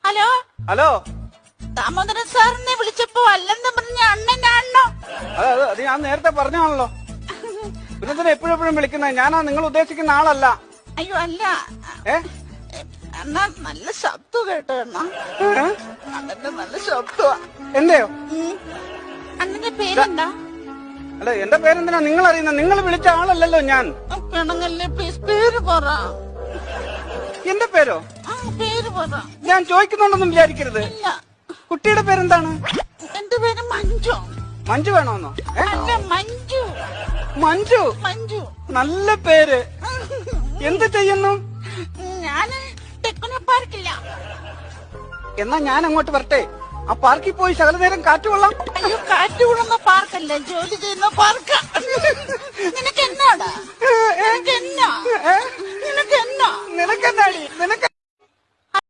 Hello hello Damodaran സാറിനെ വിളിച്ചപ്പോ അല്ലെന്ന് പറഞ്ഞ അണ്ണനാണോ? അത് ഞാൻ നേരത്തെ പറഞ്ഞാണല്ലോ. പിന്നെ എപ്പോഴും വിളിക്കുന്നത് ഞാനാ നിങ്ങൾ ഉദ്ദേശിക്കുന്ന ആളല്ല. അയ്യോ അല്ല, അണ്ണാ നല്ല ശബ്ദം കേട്ടോ അണ്ണാ. അണ്ണന്റെ നല്ല ശബ്ദമാ. എന്റെയോ? അണ്ണന്റെ പേരെന്താ? അല്ല എന്റെ പേരെന്തിനാ നിങ്ങൾ അറിയുന്ന? നിങ്ങൾ വിളിച്ച ആളല്ലല്ലോ ഞാൻ. പെണങ്ങല്ലേ പ്ലീസ്, പേര് പറ. എന്റെ പേരോ? പേര് പറ. ഞാൻ ചോദിക്കുന്നുണ്ടെന്നും വിചാരിക്കരുത്. ഇല്ല. കുട്ടിയുടെ പേരെന്താണ്? എന്റെ പേര് മഞ്ജു. മഞ്ജു വേണോന്നോ? അല്ല മഞ്ജു. മഞ്ജു? മഞ്ജു നല്ല പേര്. എന്ത് ചെയ്യുന്നു? ഞാന് ടെക്നോ പാർക്കില്ല. എന്നാ ഞാൻ അങ്ങോട്ട് വരട്ടെ? ആ പാർക്കിൽ പോയി ശകല നേരം കാറ്റ് കൊള്ളാം. അയ്യോ, കാറ്റ് കൊള്ളുന്ന പാർക്കല്ല, ജോലി ചെയ്യുന്ന പാർക്ക്. നിനക്ക് എന്നാടാ? നിനക്ക് എന്നാ? നിനക്കെന്നാടി? നിനക്ക്